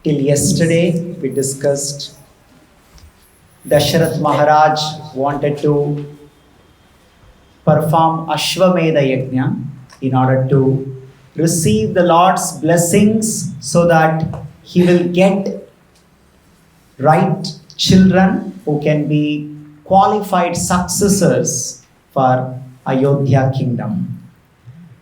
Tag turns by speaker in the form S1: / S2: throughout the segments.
S1: Till yesterday, we discussed Dasharatha Maharaj wanted to perform Ashwamedha Yajna in order to receive the Lord's blessings so that he will get right children who can be qualified successors for Ayodhya kingdom.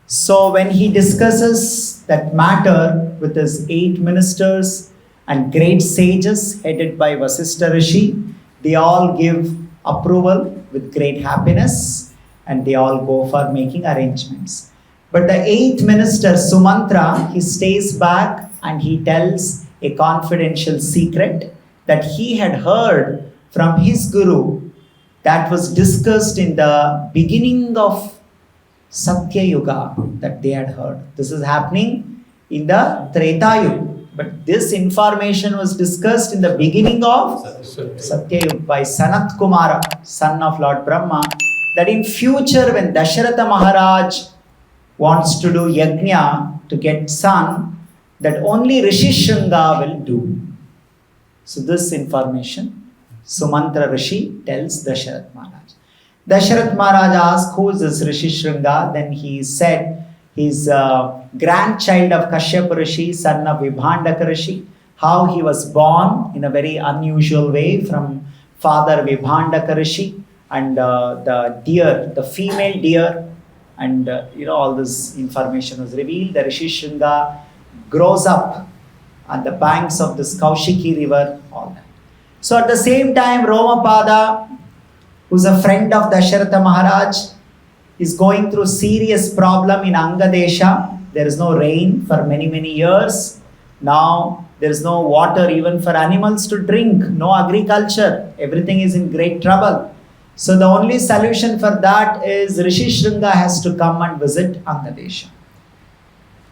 S1: So when he discusses that matter with his 8 ministers and great sages headed by Vasishta Rishi, they all give approval with great happiness and they all go for making arrangements. But the 8th minister, Sumantra, he stays back and he tells a confidential secret that he had heard from his guru that was discussed in the beginning of Satya Yuga, that they had heard. This is happening in the Treta Yuga. But this information was discussed in the beginning of Satya Yuga by Sanat Kumara, son of Lord Brahma, that in future when Dasharatha Maharaj wants to do yajna to get son, that only Rishyasringa will do. So this information, Sumantra Rishi tells Dasharatha Maharaj. Dasharatha Maharaj asked, who is this Rishyasringa? Then he said, he's a grandchild of Kashyapa Rishi, son of Vibhandaka Rishi. How he was born in a very unusual way from father Vibhandaka Rishi and the deer, the female deer, and all this information was revealed. The Rishyasringa grows up on the banks of this Kaushiki river, all that. So at the same time, Romapada, who's a friend of Dasharatha Maharaj, is going through serious problem in Angadesha. There is no rain for many, many years. Now there is no water even for animals to drink, no agriculture. Everything is in great trouble. So the only solution for that is Rishyasringa has to come and visit Angadesha.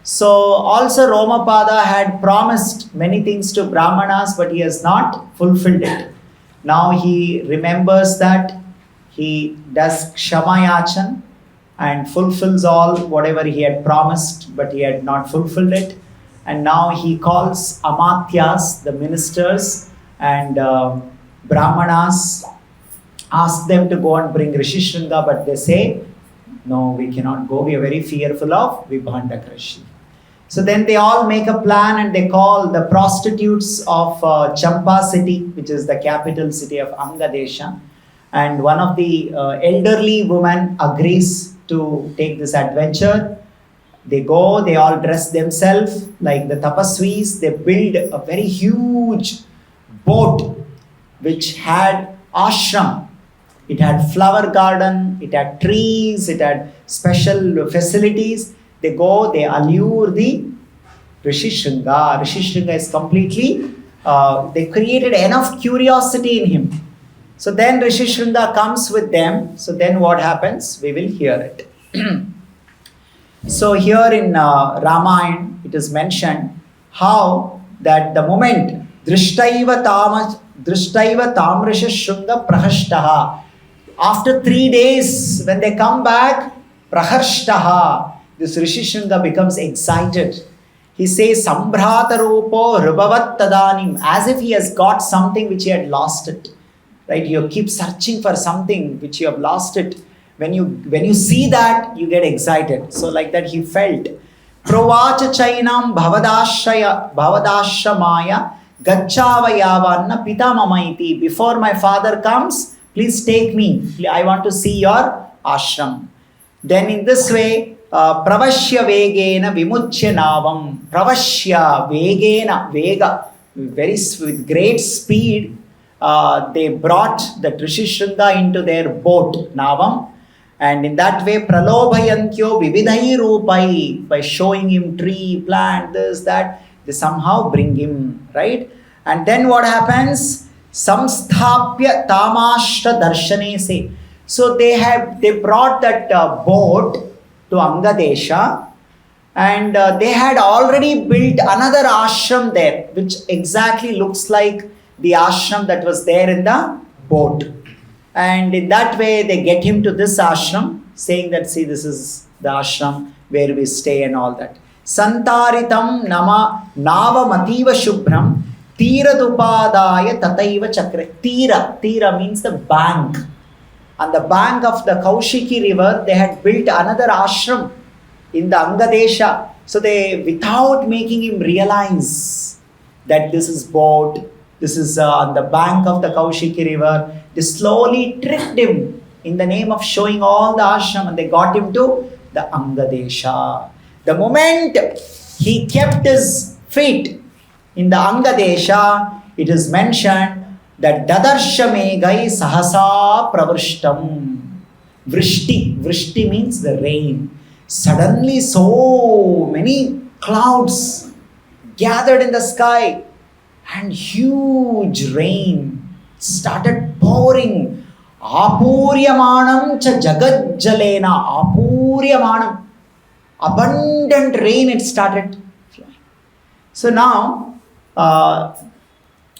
S1: So also Romapada had promised many things to Brahmanas, but he has not fulfilled it. Now he remembers that he does Kshamayachan and fulfills all whatever he had promised, but he had not fulfilled it. And now he calls Amatyas, the ministers, and Brahmanas, ask them to go and bring Rishyasringa, but they say, no, we cannot go. We are very fearful of Vibhandaka Rishi. So then they all make a plan and they call the prostitutes of Champa city, which is the capital city of Angadesha. And one of the elderly women agrees to take this adventure. They go, they all dress themselves like the tapasvis. They build a very huge boat which had ashram. It had flower garden, it had trees, it had special facilities. They go, they allure the Rishyasringa. Rishyasringa is completely, they created enough curiosity in him. So then Rishyasringa comes with them. So then what happens? We will hear it. So here in Ramayan, it is mentioned how that the moment Drishtaiva tam Rishyasringa prahashtaha. After 3 days, when they come back, prahashtaha, this Rishyasringa becomes excited. He says, Sambhrata rupo rubavat tadanim, as if he has got something which he had lost it. Right? You keep searching for something which you have lost it. When you see that, you get excited. So like that he felt. Provacha chainam bhavadashamaya gacchavayavanna pitamamaiti. Before my father comes, please take me. I want to see your ashram. Then in this way, pravashya vegena vimuchya navam. Pravashya vegena, vega, with great speed, they brought the Rishyasringa into their boat, navam. And in that way, pralobhayantyo vividhai rupai, by showing him tree, plant, this, that, they somehow bring him, right? And then what happens? Samsthapya tamashta darshane se. So they brought that boat to Angadesha, and they had already built another ashram there, which exactly looks like the ashram that was there in the boat. And in that way, they get him to this ashram, saying that, see, this is the ashram where we stay and all that. Santaritam nama navamativa shubhram tiradupadaya tataiva chakra. Tira means the bank. On the bank of the Kaushiki river, they had built another ashram in the Angadesha. So they, without making him realize that this is boat, this is on the bank of the Kaushiki river, they slowly tricked him in the name of showing all the ashram, and they got him to the Angadesha. The moment he kept his feet in the Angadesha, it is mentioned that Dadarshamegai Sahasa Pravrishtam. Vrishti means the rain. Suddenly so many clouds gathered in the sky and huge rain started pouring. Apuryamanam cha jagadjalena. Apuryamanam. Abundant rain it started flowing. So now,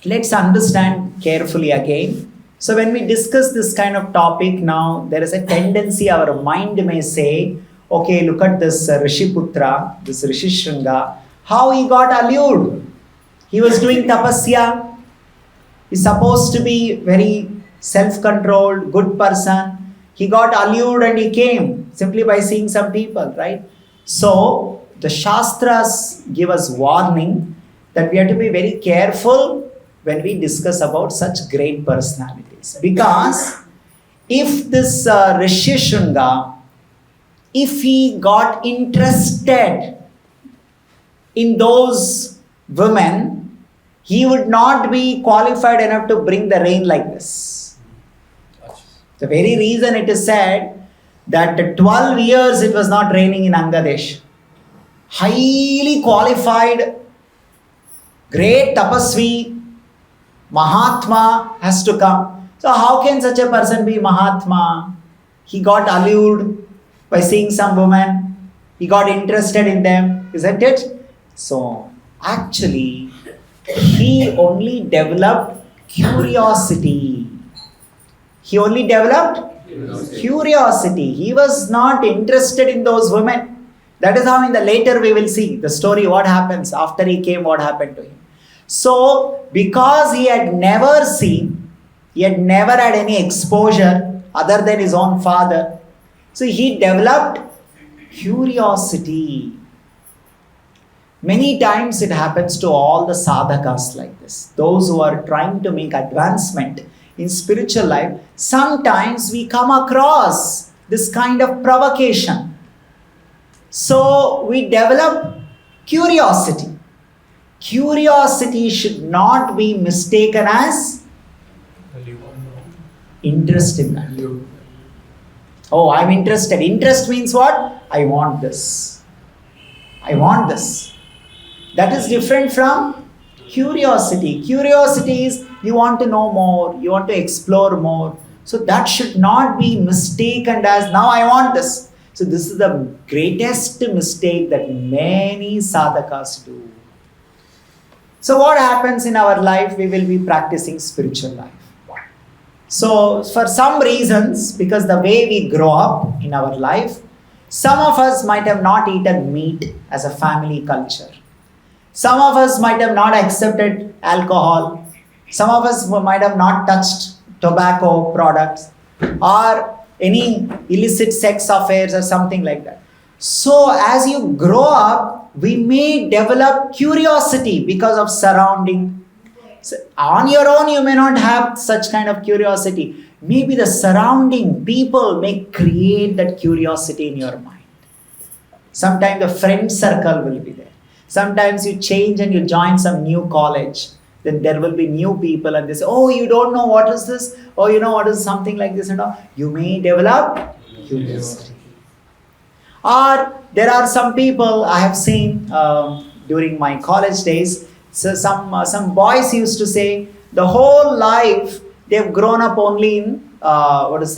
S1: let's understand carefully again. So when we discuss this kind of topic now, there is a tendency our mind may say, okay, look at this Rishiputra, this Rishyasringa, how he got allured. He was doing tapasya. He's supposed to be very self-controlled, good person. He got allured and he came simply by seeing some people, right? So the Shastras give us warning that we have to be very careful when we discuss about such great personalities. Because if this Rishyasringa, if he got interested in those women, he would not be qualified enough to bring the rain like this. The very reason it is said that 12 years it was not raining in Angadesh. Highly qualified, great tapasvi, Mahatma has to come. So how can such a person be Mahatma? He got allured by seeing some women. He got interested in them, isn't it? So actually, he only developed curiosity. He only developed curiosity. He was not interested in those women. That is how in the later we will see the story, what happens after he came, what happened to him. So, because he had never seen, he had never had any exposure other than his own father, so he developed curiosity. Many times it happens to all the sadhakas like this. Those who are trying to make advancement in spiritual life, sometimes we come across this kind of provocation. So we develop curiosity. Curiosity should not be mistaken as interest in that. Oh, I'm interested. Interest means what? I want this. I want this. That is different from curiosity. Curiosity is you want to know more, you want to explore more. So that should not be mistaken as now I want this. So this is the greatest mistake that many sadhakas do. So what happens in our life? We will be practicing spiritual life. So for some reasons, because the way we grow up in our life, some of us might have not eaten meat as a family culture. Some of us might have not accepted alcohol. Some of us might have not touched tobacco products or any illicit sex affairs or something like that. So as you grow up, we may develop curiosity because of surrounding. So on your own, you may not have such kind of curiosity. Maybe the surrounding people may create that curiosity in your mind. Sometimes the friend circle will be there. Sometimes you change and you join some new college. Then there will be new people and they say, oh, you don't know what is this? Oh, you know what is something like this and all. You may develop curiosity. Or there are some people I have seen during my college days. So some boys used to say the whole life they've grown up only in boys'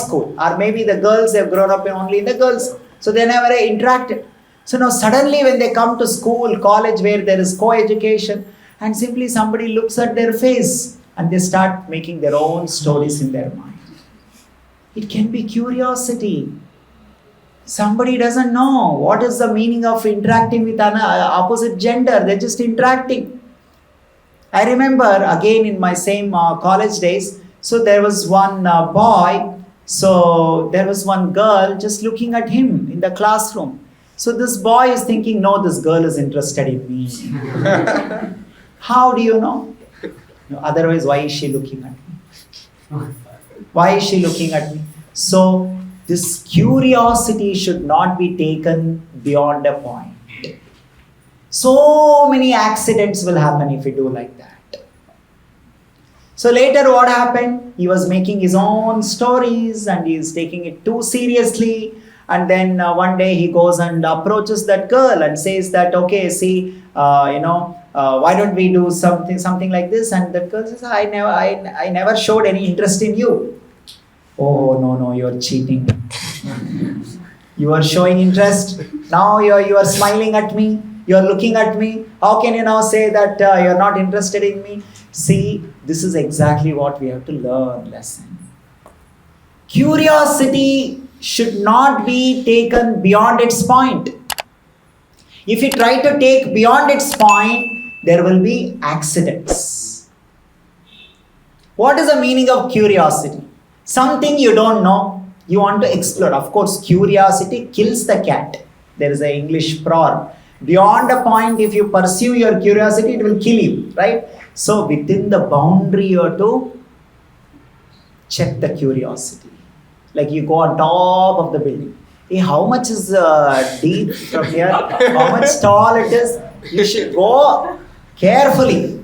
S1: school, or maybe the girls they've grown up only in the girls. So they never interacted. So now suddenly when they come to school, college where there is co-education, and simply somebody looks at their face and they start making their own stories in their mind. It can be curiosity. Somebody doesn't know what is the meaning of interacting with an opposite gender. They're just interacting. I remember again in my same college days, so there was one boy, so there was one girl just looking at him in the classroom. So this boy is thinking, no, this girl is interested in me. How do you know? No, otherwise, why is she looking at me? Why is she looking at me? So this curiosity should not be taken beyond a point. So many accidents will happen if you do like that. So later what happened? He was making his own stories and he is taking it too seriously. And then one day he goes and approaches that girl and says that, okay, see, why don't we do something like this? And that girl says, I never showed any interest in you. Oh, no, you're cheating. You are showing interest. Now you are smiling at me. You're looking at me. How can you now say that you're not interested in me? See, this is exactly what we have to learn lesson. Curiosity should not be taken beyond its point. If you try to take beyond its point, there will be accidents. What is the meaning of curiosity? Something you don't know, you want to explore. Of course, curiosity kills the cat. There is an English proverb. Beyond a point, if you pursue your curiosity, it will kill you, right? So within the boundary, you have to check the curiosity. Like you go on top of the building. Hey, how much is deep from here? How much tall it is? You should go carefully.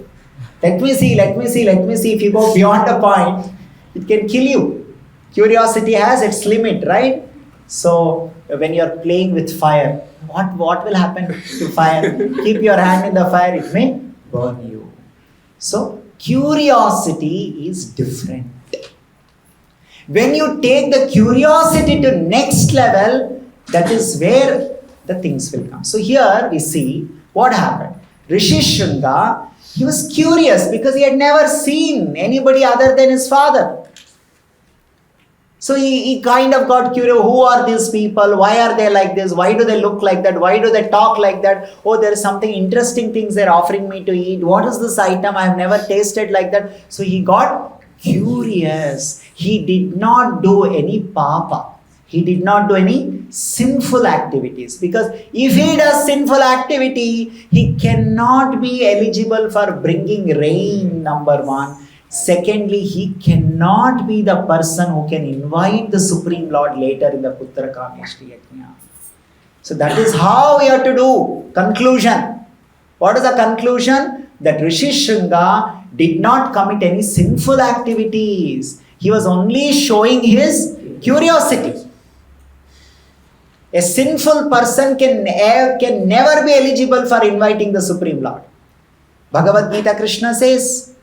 S1: Let me see. If you go beyond a point, it can kill you. Curiosity has its limit, right? So when you're playing with fire, what will happen to fire? Keep your hand in the fire, it may burn you. So curiosity is different. When you take the curiosity to next level, that is where the things will come. So here we see what happened. Rishyasringa, he was curious because he had never seen anybody other than his father. So he kind of got curious. Who are these people? Why are they like this? Why do they look like that? Why do they talk like that? Oh, there is something interesting things they're offering me to eat. What is this item? I have never tasted like that. So he got curious. He did not do any papa. He did not do any sinful activities. Because if he does sinful activity, he cannot be eligible for bringing rain, number one. Secondly, he cannot be the person who can invite the Supreme Lord later in the Putra Kameshri Yajna. So that is how we have to do. Conclusion. What is the conclusion? That Rishyasringa did not commit any sinful activities. He was only showing his curiosity. A sinful person can never be eligible for inviting the Supreme Lord. Bhagavad Gita, Krishna says,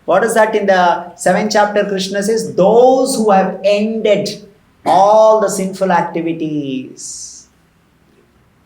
S1: what is that in the 7th chapter? Krishna says, those who have ended all the sinful activities.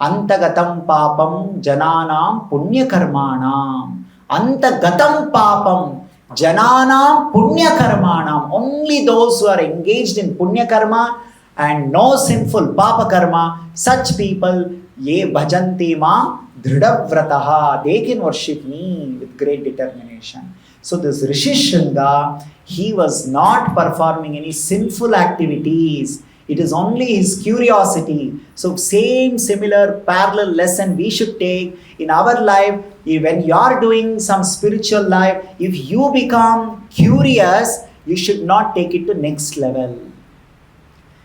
S1: Antagatam papam jananam punya karmanam. Antagatam papam jananam punya karmanam. Only those who are engaged in punya karma and no sinful papa karma, such people, ye bhajanti ma dhridavrataha. They can worship me with great determination. So this Rishyasringa, he was not performing any sinful activities. It is only his curiosity. So similar parallel lesson we should take in our life. When you are doing some spiritual life, if you become curious, you should not take it to next level.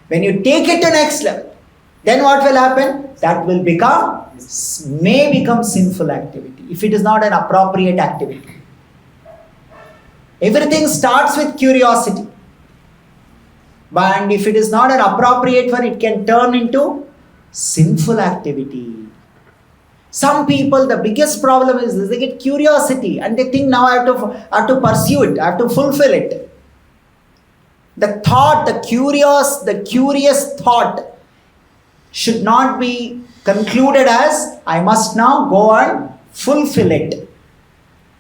S1: When you take it to next level, then what will happen? That will may become sinful activity if it is not an appropriate activity. Everything starts with curiosity. But if it is not an appropriate one, it can turn into sinful activity. Some people, the biggest problem is this, they get curiosity and they think now I have to pursue it, I have to fulfill it. The thought, the curious thought should not be concluded as I must now go and fulfill it.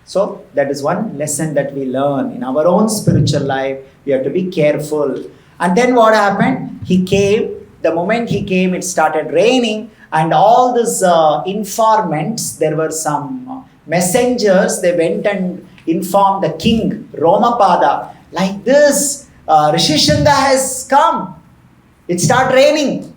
S1: So that is one lesson that we learn in our own spiritual life. We have to be careful. And then what happened? He came The moment he came, it started raining, and all these informants, there were some messengers, they went and informed the king, Romapada, like this, Rishyasringa has come. It started raining.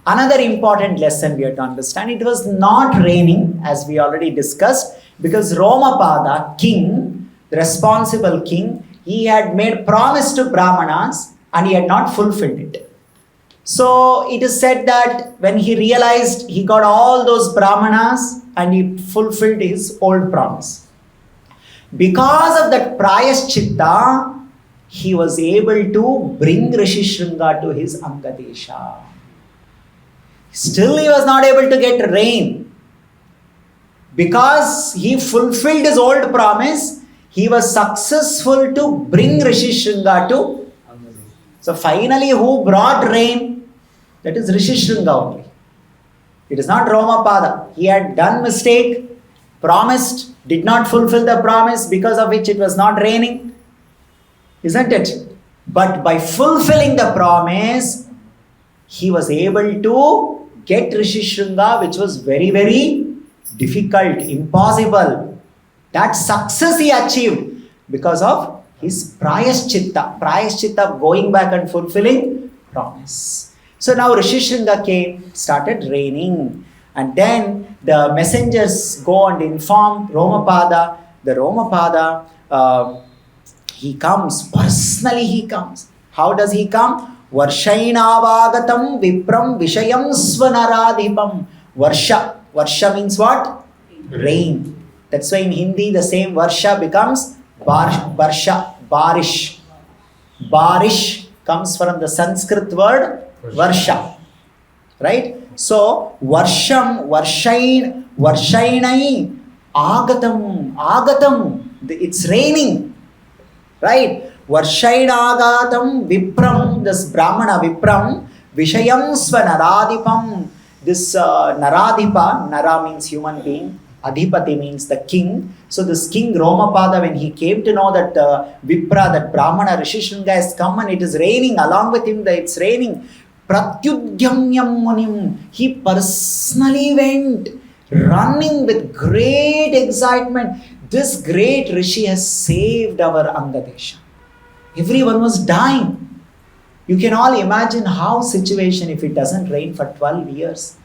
S1: Another important lesson we have to understand, it was not raining, as we already discussed, because Romapada, king, the responsible king, he had made promise to Brahmanas and he had not fulfilled it. So it is said that when he realized he got all those Brahmanas and he fulfilled his old promise. Because of that Prayaschitta, he was able to bring Rishyasringa to his Angadesha. Still he was not able to get rain. Because he fulfilled his old promise, he was successful to bring Rishyasringa to. So finally who brought rain? That is Rishyasringa only. It is not Romapada. He had done mistake, promised, did not fulfill the promise, because of which it was not raining. Isn't it? But by fulfilling the promise, he was able to get Rishyasringa, which was very, very difficult, impossible. That success he achieved because of his Prayaschitta, going back and fulfilling promise. So now Rishyasringa came, started raining, and then the messengers go and inform Romapada. The Romapada, he comes, personally he comes. How does he come? Varshainavagatam vipram vishayam svanaradhipam. Varsha means what? Rain. That's why in Hindi the same Varsha becomes Barsha, Barish. Barish comes from the Sanskrit word Varsha. Right? So Varsham, Varshainai, Agatam. It's raining. Right? Varshainagatam vipram, this Brahmana vipram, Vishayam svanaradhipam. This Naradhipa, Nara means human being, Adhipati means the king. So this king Romapada, when he came to know that Vipra, that Brahmana Rishyasringa has come and it is raining, along with him it's raining, Pratyudgyamyam munim, he personally went running with great excitement. This great Rishi has saved our Angadesha. Everyone was dying. You can all imagine how situation if it doesn't rain for 12 years,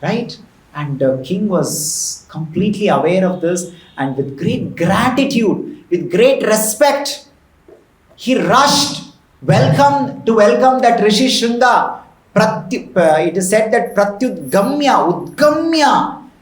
S1: right? And the king was completely aware of this, and with great gratitude, with great respect, he rushed welcome that Rishyasringa. It is said that Udgamya,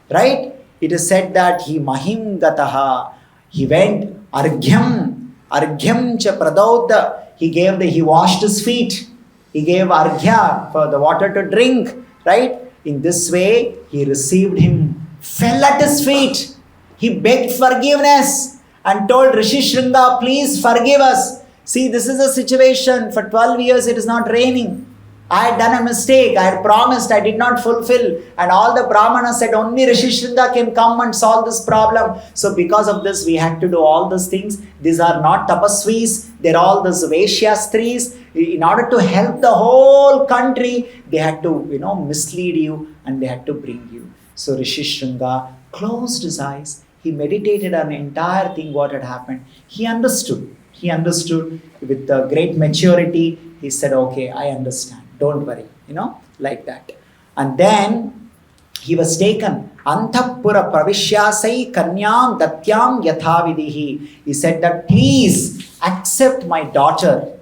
S1: right? It is said that he mahim gataha, he went argyam cha pradauta. He washed his feet. He gave arghya for the water to drink, right? In this way, he received him, fell at his feet. He begged forgiveness and told Rishyasringa, please forgive us. See, this is a situation. For 12 years, it is not raining. I had done a mistake. I had promised. I did not fulfill. And all the Brahmanas said, only Rishyasringa can come and solve this problem. So because of this, we had to do all these things. These are not tapasvis. They're all these Veshyastris. In order to help the whole country, they had to, mislead you and they had to bring you. So Rishyasringa closed his eyes. He meditated on the entire thing, what had happened. He understood. With great maturity. He said, okay, I understand. Don't worry, like that. And then he was taken. Antapura pravishyasai kanyam datyam yathavidihi. He said that please accept my daughter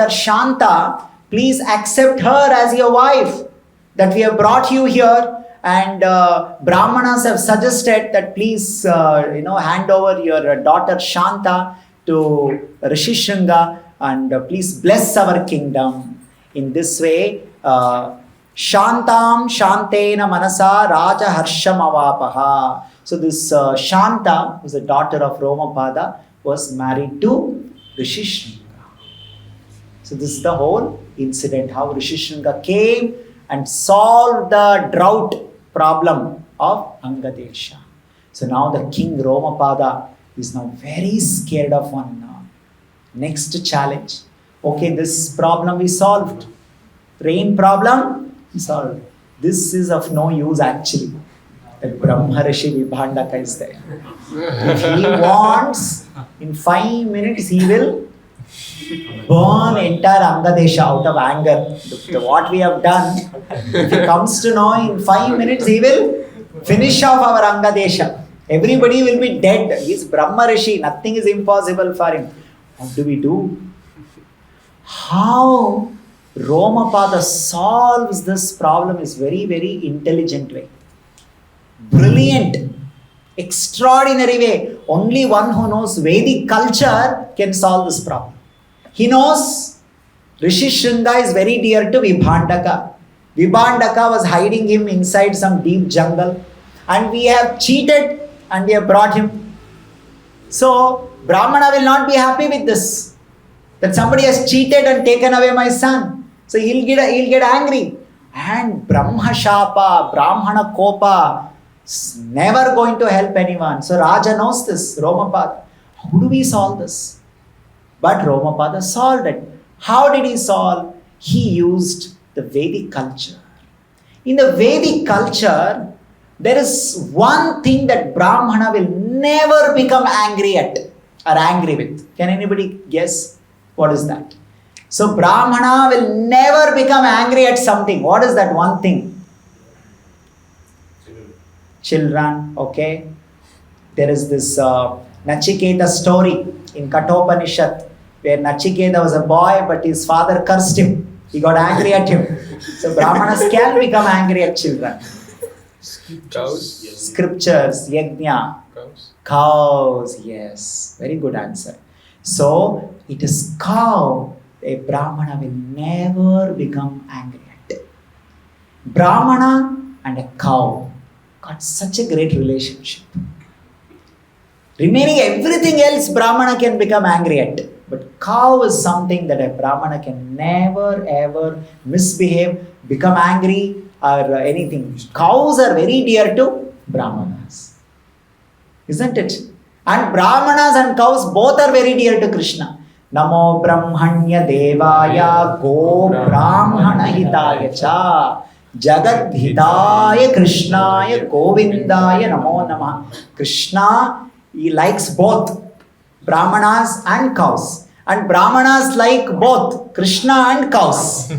S1: Shanta. Please accept her as your wife. That we have brought you here. And Brahmanas have suggested that please, hand over your daughter Shanta to Rishyasringa and please bless our kingdom. In this way, Shantam Shantena Manasa Raja Harsham Avapaha. So this Shanta, who is the daughter of Romapada, was married to Rishyasringa. So this is the whole incident, how Rishyasringa came and solved the drought problem of Angadesha. So now the king Romapada is now very scared of one next challenge. Okay, this problem we solved. Rain problem solved. This is of no use actually. That Brahma Rishi Vibhandaka is there. If he wants, in 5 minutes he will burn entire Angadesha out of anger. What we have done, if he comes to know, in 5 minutes he will finish off our Angadesha. Everybody will be dead. He is Brahma Rishi. Nothing is impossible for him. What do we do? How Romapada solves this problem is very, very intelligent way. Brilliant, extraordinary way. Only one who knows Vedic culture can solve this problem. He knows Rishyasringa is very dear to Vibhandaka. Vibhandaka was hiding him inside some deep jungle, and we have cheated and we have brought him. So Brahmana will not be happy with this, that somebody has cheated and taken away my son. So he'll get angry. And Brahma Shapa, Brahmana Kopa, never going to help anyone. So Raja knows this, Romapada. How do we solve this? But Romapada solved it. How did he solve? He used the Vedic culture. In the Vedic culture, there is one thing that Brahmana will never become angry at or angry with. Can anybody guess? What is that? So Brahmana will never become angry at something. What is that one thing? Children, okay. There is this Nachiketa story in Kathopanishad where Nachiketa was a boy but his father cursed him. He got angry at him. So Brahmanas can become angry at children.
S2: Cows?
S1: Scriptures, yajna. Cows, yes. Very good answer. So it is cow a Brahmana will never become angry at. Brahmana and a cow got such a great relationship. Remaining everything else Brahmana can become angry at. But cow is something that a Brahmana can never ever misbehave, become angry or anything. Cows are very dear to Brahmanas. Isn't it? And Brahmanas and cows both are very dear to Krishna. Namo Brahmanya Devaya Go Brahmana Hitaya Cha Jagad Hitaya Krishnaya Govindaya Namo Namah. Krishna, he likes both Brahmanas and cows. And Brahmanas like both Krishna and cows.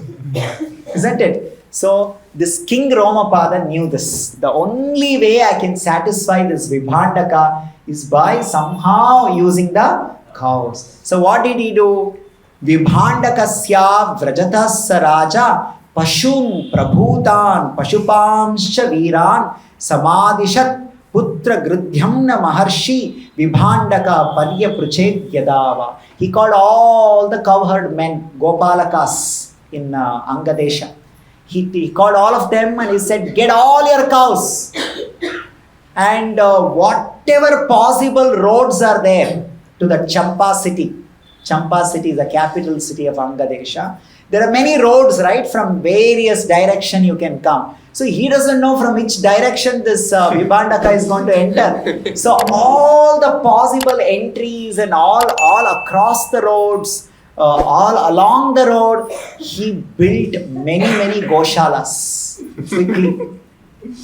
S1: Isn't it? So this King Romapada knew this. The only way I can satisfy this Vibhandaka is by somehow using the cows. So what did he do? Vibhandakasya vrajatasya raja pashun prabhutan pashupamscha viran samadishat putra grudhyamna maharshi Vibhandaka parya pruchet yadava. He called all the cowherd men, Gopalakas in Angadesha. He called all of them and he said, get all your cows and whatever possible roads are there to the Champa city. Champa city is the capital city of Angadesha. There are many roads, right? From various direction you can come. So he doesn't know from which direction this Vibhandaka is going to enter. So all the possible entries and all across the roads, all along the road, he built many Goshalas quickly.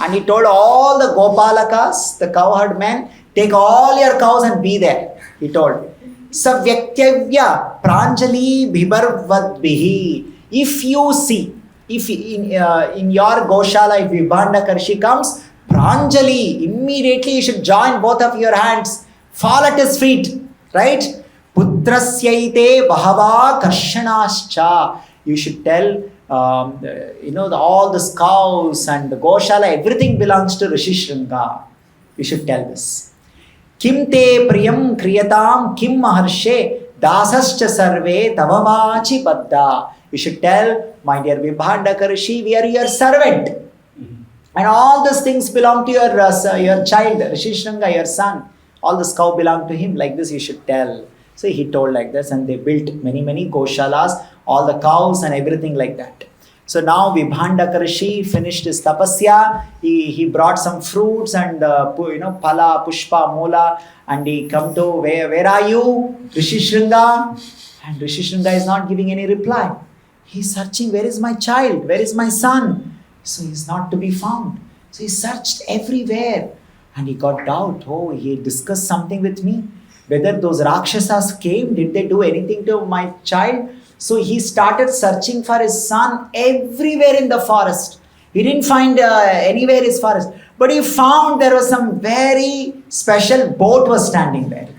S1: And he told all the Gopalakas, the cowherd men, take all your cows and be there. He told, Savyaktavya pranjali bhibarvadbihi. If you see, if in your Goshala, if Vibhandaka Rishi comes, pranjali, immediately you should join both of your hands, fall at his feet, right? Putrasyaite bahava karshanascha. You should tell, all the cows and the Goshala, everything belongs to Rishyasringa. You should tell this. Kim te priyam kriyatam kim maharshe dasascha sarve tavavachi padda. You should tell, my dear Vibhandaka Rishi, we are your servant. And all these things belong to your child, Rishyasringa, your son. All this cow belong to him. Like this you should tell. So he told like this, and they built many Goshalas, all the cows and everything like that. So now Vibhandaka Rishi finished his tapasya. He brought some fruits and pala, pushpa, mula, and he come to where are you, Rishyasringa? And Rishyasringa is not giving any reply. He's searching, where is my child? Where is my son? So he's not to be found. So he searched everywhere. And he got doubt. Oh, he discussed something with me. Whether those Rakshasas came, did they do anything to my child? So he started searching for his son everywhere in the forest. He didn't find anywhere his forest. But he found there was some very special boat was standing there.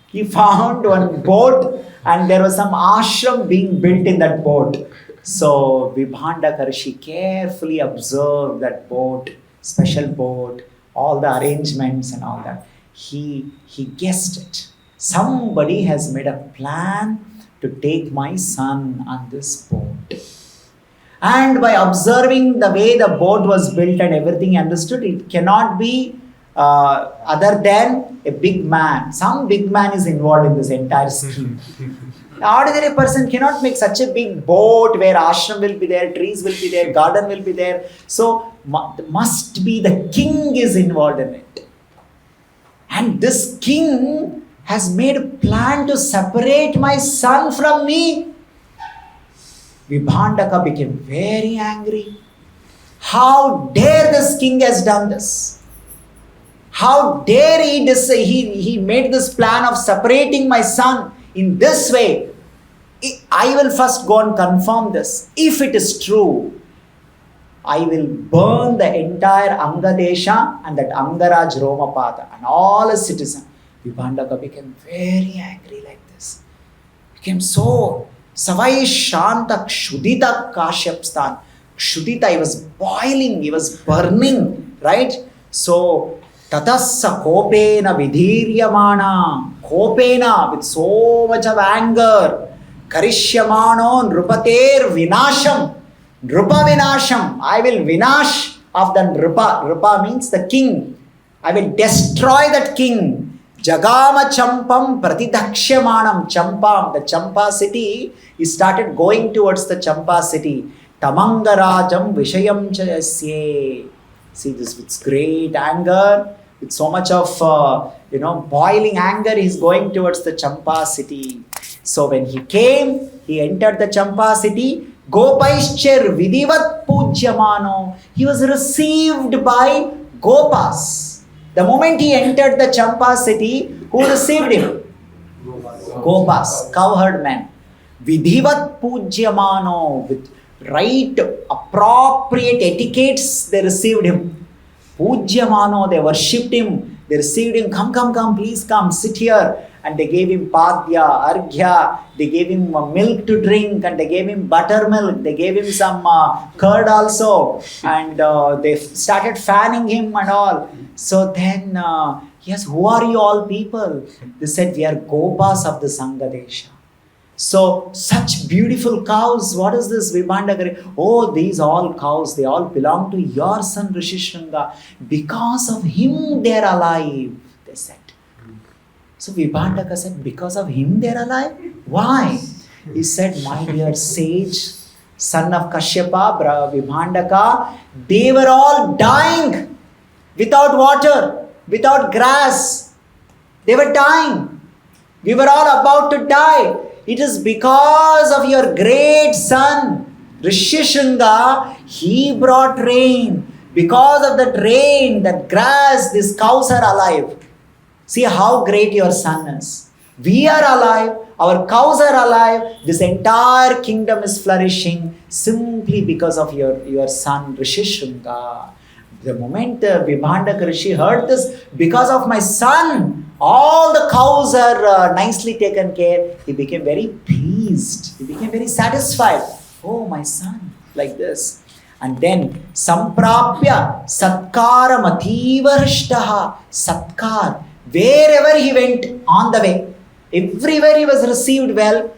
S1: He found one boat and there was some ashram being built in that boat. So Vibhandaka Rishi carefully observed that boat, special boat, all the arrangements and all that. He guessed it. Somebody has made a plan to take my son on this boat. And by observing the way the boat was built and everything, he understood it cannot be other than a big man. Some big man is involved in this entire scheme. An ordinary person cannot make such a big boat where ashram will be there, trees will be there, garden will be there. So must be the king is involved in it. And this king has made a plan to separate my son from me. Vibhandaka became very angry. How dare this king has done this? How dare he made this plan of separating my son in this way? I will first go and confirm this. If it is true, I will burn the entire Angadesha and that Angaraj Romapada and all his citizens. Vibhandaka became very angry like this. Became so Savai Shanta Kshudita Kashyapstan. Kshudita, he was boiling, he was burning, right? So Tatassa Kopena Vidhiryamana, Kopena, with so much of anger, Karishyamano Nrupater Vinasham, Nrupa Vinasham, I will vinash of the Nrupa. Nrupa means the king. I will destroy that king. Jagama Champam Pratidhakshamanam Champam, the Champa city, he started going towards the Champa city. Tamangarajam Vishayam Chayasye. See this with great anger, with so much of boiling anger, he is going towards the Champa city. So when he came, he entered the Champa city. Gopaishcher Vidivat Pujyamano. He was received by Gopas. The moment he entered the Champa city, who received him? Gopas, cowherd men. Vidhivat Pujyamano. With right, appropriate etiquettes, they received him. Pujyamano, they worshipped him. They received him. Come, please come, sit here. And they gave him padya, arghya, they gave him milk to drink, and they gave him buttermilk, they gave him some curd also, and they started fanning him and all. So then, yes, who are you all people? They said, we are Gopas of the Sangadesha. So, such beautiful cows, what is this Vibhandaka? Oh, these all cows, they all belong to your son Rishyasringa. Because of him they are alive, they said. So Vibhandaka said, because of him they are alive? Why? He said, my dear sage, son of Kashyapa, Vibhandaka, they were all dying without water, without grass. They were dying. We were all about to die. It is because of your great son, Rishyasringa, he brought rain. Because of that rain, that grass, these cows are alive. See how great your son is. We are alive, our cows are alive, this entire kingdom is flourishing simply because of your son Rishyasringa. The moment Vibhandaka Rishi heard this, because of my son, all the cows are nicely taken care. He became very pleased. He became very satisfied. Oh, my son, like this. And then, Samprapya Satkara Mativarshtaha Satkar. Wherever he went on the way, everywhere he was received well.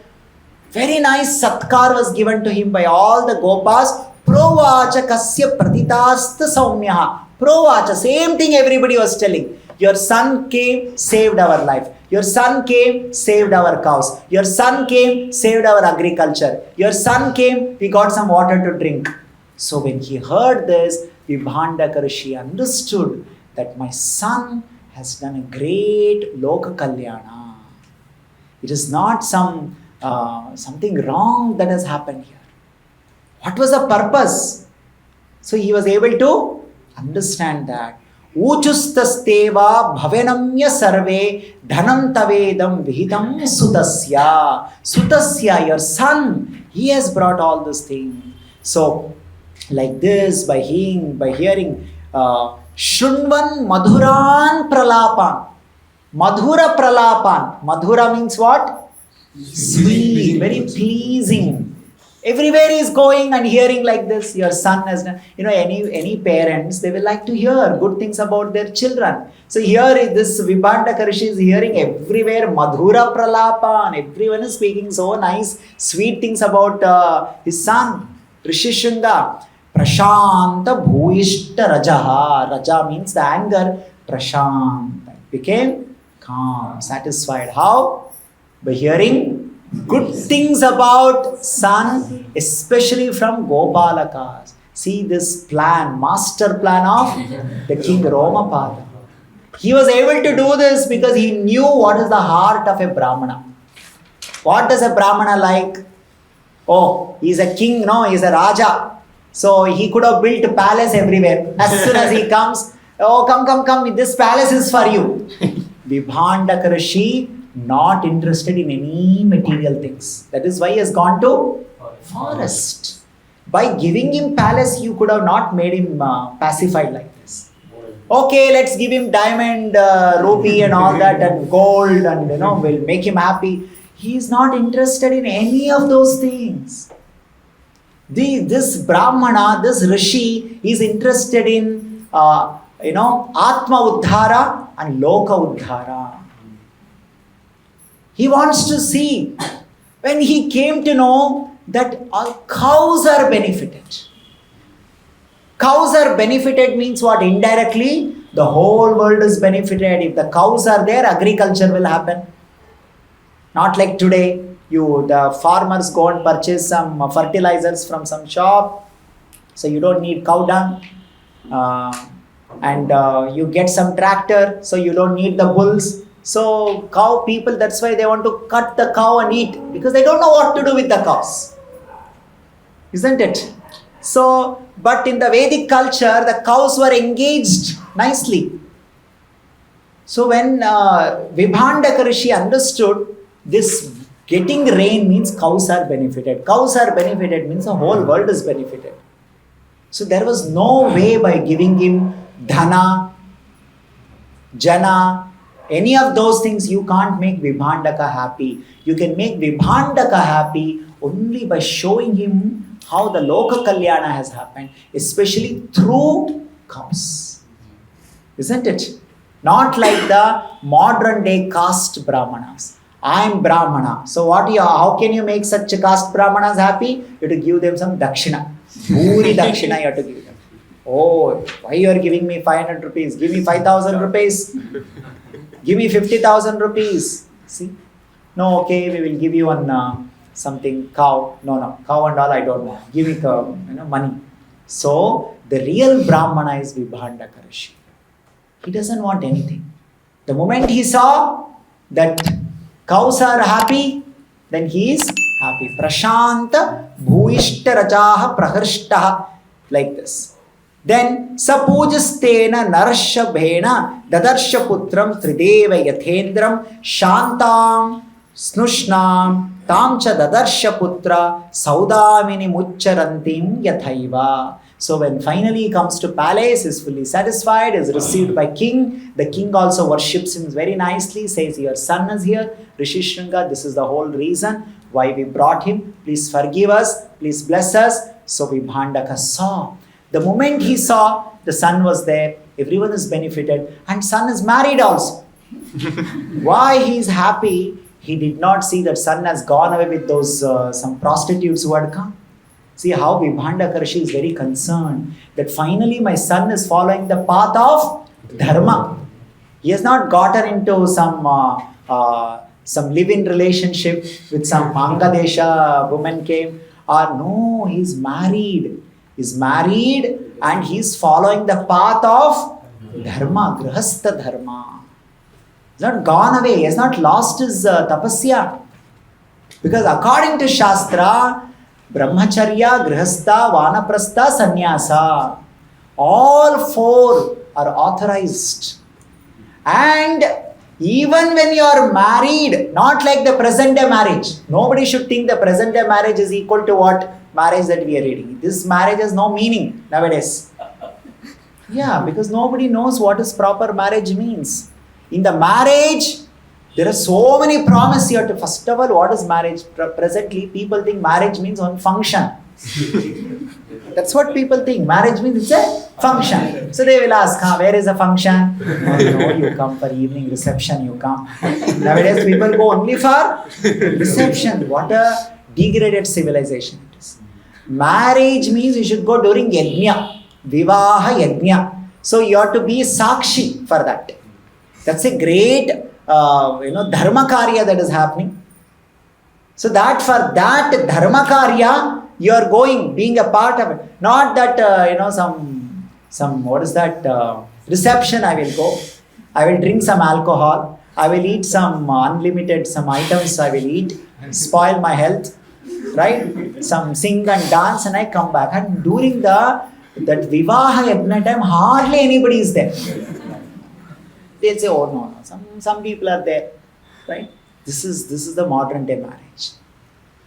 S1: Very nice satkar was given to him by all the gopas. Provacha kasya pratitasta saumyaha. Provacha, same thing everybody was telling. Your son came, saved our life. Your son came, saved our cows. Your son came, saved our agriculture. Your son came, we got some water to drink. So when he heard this, Vibhandaka Rishi understood that my son has done a great Loka Kalyana. It is not some something wrong that has happened here. What was the purpose? So he was able to understand that. Uchustasteva bhavanamya sarve dhanam tavedam vihitam sutasya. Sutasya, your son, he has brought all these things. So, like this, by hearing, Shrunvan madhuran pralapan. Madhura pralapan. Madhura means what? Sweet, very pleasing. Everywhere he is going and hearing like this, your son has done. Any parents, they will like to hear good things about their children. So here this Vibhandaka Rishi is hearing everywhere Madhura Pralapan. Everyone is speaking so nice, sweet things about his son, Rishyasringa. Prashanta Bhuishta Rajaha. Raja means the anger. Prashanta became calm, satisfied. How? By hearing good things about son, especially from Gopalakas. See this plan, master plan of the king Romapada. He was able to do this because he knew what is the heart of a Brahmana. What does a Brahmana like? Oh, he's a king, no, he's a Raja. So he could have built a palace everywhere. As soon as he comes, oh, come, this palace is for you. Vibhandaka Rishi, not interested in any material things. That is why he has gone to forest. By giving him palace, you could have not made him pacified like this. Okay, let's give him diamond, rupee and all that and gold and we'll make him happy. He is not interested in any of those things. This Brahmana, this Rishi is interested in Atma Uddhara and Loka Uddhara. He wants to see. When he came to know that all cows are benefited. Cows are benefited means what? Indirectly, the whole world is benefited. If the cows are there, agriculture will happen. Not like today, the farmers go and purchase some fertilizers from some shop. So you don't need cow dung. And you get some tractor, so you don't need the bulls. So cow people, that's why they want to cut the cow and eat, because they don't know what to do with the cows. Isn't it? So, but in the Vedic culture, the cows were engaged nicely. So when Vibhandaka Rishi understood this, getting rain means cows are benefited. Cows are benefited means the whole world is benefited. So there was no way by giving him dhana, jana, any of those things, you can't make Vibhandaka happy. You can make Vibhandaka happy only by showing him how the Loka Kalyana has happened, especially through cows. Isn't it? Not like the modern day caste Brahmanas. I am Brahmana. So how can you make such caste Brahmanas happy? You have to give them some dakshina. Puri dakshina you have to give them. Oh, why you are giving me 500 rupees? Give me 5,000 rupees. Give me 50,000 rupees. See? No, okay, we will give you something cow. No, cow and all I don't want. Give me money. So the real Brahmana is Vibhandaka Rishi. He doesn't want anything. The moment he saw that cows are happy, then he is happy. Prashanta bhuishta rajaha praharshtaha. Like this. Then sapujastena narashabhena dadarsha putram trideva yathendram shantam snushnam tamcha dadarsha putra saudamini mucharantim yathaiva. So when finally he comes to palace, is fully satisfied, is received by king. The king also worships him very nicely, says, your son is here, Rishyasringa, this is the whole reason why we brought him. Please forgive us, please bless us. So Vibhandaka saw. The moment he saw, the son was there, everyone is benefited, and son is married also. Why he is happy? He did not see that son has gone away with those some prostitutes who had come. See how Vibhandaka Rishi is very concerned that finally my son is following the path of dharma. He has not gotten into some live-in relationship with some Mangadesha woman came. No, he's married. He's married and he's following the path of dharma, grihastha dharma. He's not gone away. He has not lost his tapasya. Because according to Shastra, Brahmacharya, Grihastha, Vanaprastha, Sannyasa, all four are authorized. And even when you are married, not like the present day marriage. Nobody should think the present day marriage is equal to what marriage that we are reading. This marriage has no meaning nowadays. Yeah, because nobody knows what is proper marriage means. In the marriage, there are so many promises here to, first of all, what is marriage? Presently, people think marriage means one function. That's what people think. Marriage means it's a function. So they will ask, where is the function? No, you come for evening reception, you come. Nowadays, people go only for reception. What a degraded civilization it is. Marriage means you should go during yajna, vivaha yajna. So you have to be sakshi for that. That's a great, dharma karya that is happening. So that for that dharma karya, you are going, being a part of it. Not that, some what is that, reception I will go. I will drink some alcohol. I will eat some unlimited, some items I will eat. Spoil my health. Right? Some sing and dance and I come back. And during that Vivaha Yajna time, hardly anybody is there. They'll say, oh no. Some people are there. Right? This is the modern day marriage.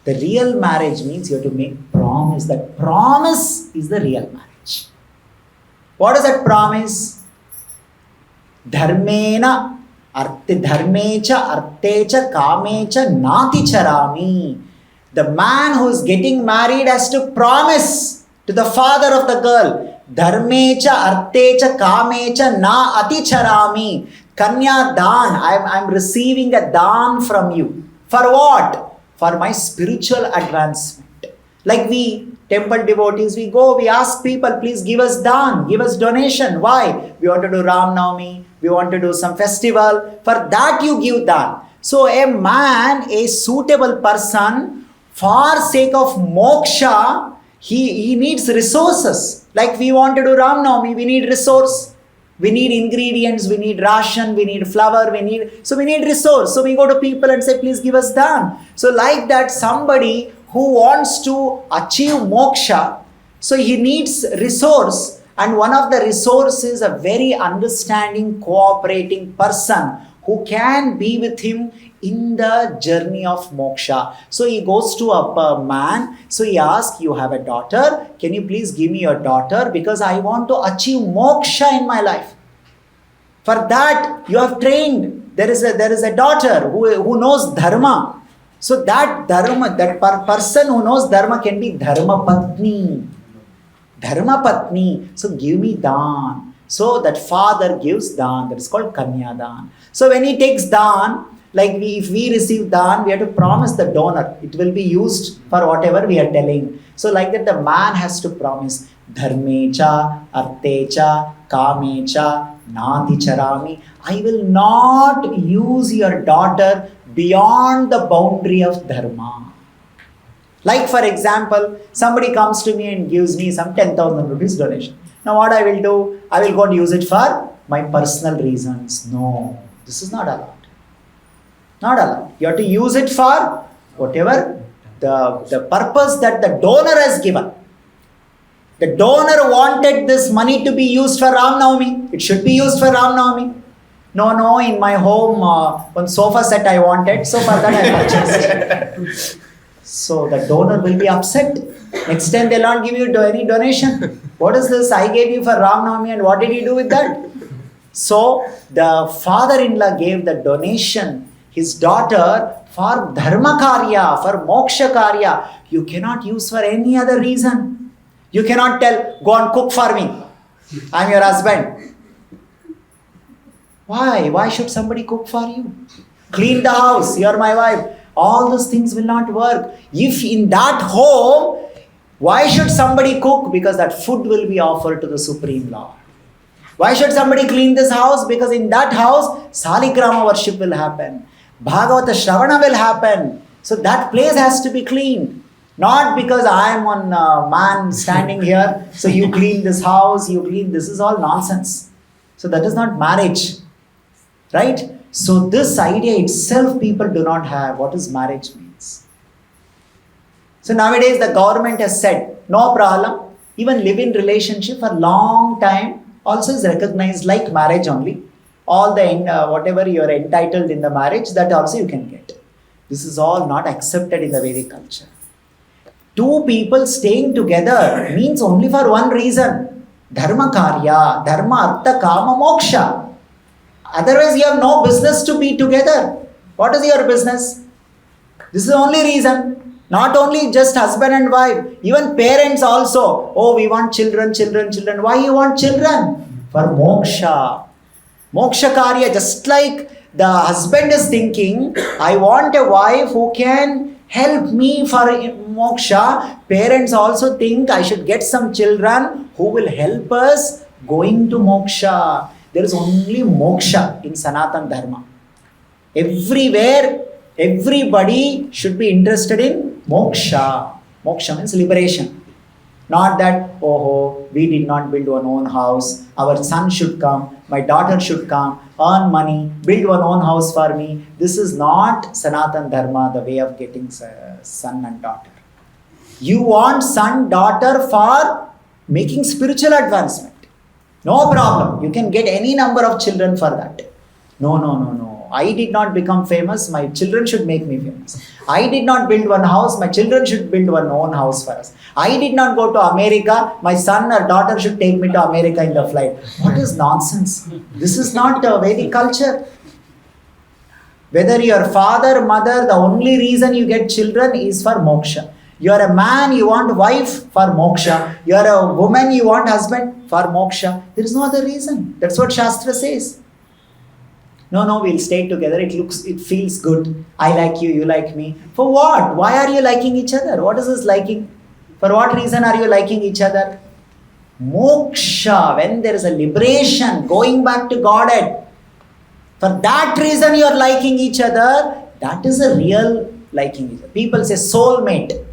S1: The real marriage means you have to make promise. That promise is the real marriage. What is that promise? Dharmena, dharmecha, artecha, kamecha, nati charami. The man who is getting married has to promise to the father of the girl. Dharmecha, artecha, kamecha, na ati charami. Kanya dan, I'm receiving a dan from you. For what? For my spiritual advancement. Like we, temple devotees, we go, we ask people, please give us dan, give us donation. Why? We want to do Ram Navami, we want to do some festival. For that you give dan. So a man, a suitable person, for sake of moksha, he needs resources. Like we want to do Ram Navami, we need resource. We need ingredients, we need ration, we need flour, we need resource. So we go to people and say, please give us dan. So like that, somebody who wants to achieve moksha, so he needs resource. And one of the resources is a very understanding, cooperating person who can be with him in the journey of moksha. So he goes to a man, so he asks, you have a daughter, can you please give me your daughter because I want to achieve moksha in my life. For that you have trained, there is a daughter who knows dharma. So that dharma, that person who knows dharma can be dharma patni. Dharma patni, so give me dan. So that father gives dan, that is called kanya dan. So when he takes dan, like if we receive dan, we have to promise the donor. It will be used for whatever we are telling. So like that the man has to promise. Dharmecha, artecha, kamecha, nati charami. I will not use your daughter beyond the boundary of dharma. Like for example, somebody comes to me and gives me some 10,000 rupees donation. Now what I will do? I will go and use it for my personal reasons. No, this is not allowed. Not allowed. You have to use it for whatever the purpose that the donor has given. The donor wanted this money to be used for Ram Navami. It should be used for Ram Navami. No, in my home, one sofa set I wanted, so for that I purchased. So the donor will be upset. Next time they'll not give you any donation. What is this? I gave you for Ram Navami and what did you do with that? So the father-in-law gave the donation, his daughter, for dharma karya, for moksha karya. You cannot use for any other reason. You cannot tell, go and cook for me. I'm your husband. Why? Why should somebody cook for you? Clean the house, you're my wife. All those things will not work. If in that home, why should somebody cook? Because that food will be offered to the Supreme Lord. Why should somebody clean this house? Because in that house, Saligrama worship will happen. Bhagavata Shravana will happen. So that place has to be cleaned. Not because I am one man standing here, so you clean this house, you clean, this is all nonsense. So that is not marriage. Right? So this idea itself people do not have. What is marriage means? So nowadays the government has said, no problem, even live-in relationship for long time also is recognized like marriage only. All the whatever you are entitled in the marriage, that also you can get. This is all not accepted in the Vedic culture. Two people staying together means only for one reason. Dharma karya, dharma, artha, kama, moksha. Otherwise you have no business to be together. What is your business? This is the only reason. Not only just husband and wife, even parents also. Oh, we want children. Why you want children? For moksha. Moksha karya, just like the husband is thinking, I want a wife who can help me for moksha. Parents also think I should get some children who will help us going to moksha. There is only moksha in Sanatana Dharma. Everywhere, everybody should be interested in moksha. Moksha means liberation. Not that, oh, we did not build one own house, our son should come, my daughter should come, earn money, build one own house for me. This is not Sanatana Dharma, the way of getting son and daughter. You want son, daughter for making spiritual advancement. No problem. You can get any number of children for that. No. I did not become famous. My children should make me famous. I did not build one house. My children should build one own house for us. I did not go to America. My son or daughter should take me to America in the flight. What is nonsense? This is not a Vedic culture. Whether your father, mother, the only reason you get children is for moksha. You are a man, you want wife for moksha. You are a woman, you want husband for moksha. There is no other reason. That's what Shastra says. No, we'll stay together. It feels good. I like you, you like me. For what? Why are you liking each other? What is this liking? For what reason are you liking each other? Moksha, when there is a liberation, going back to Godhead. For that reason you are liking each other. That is a real liking each other. People say soulmate.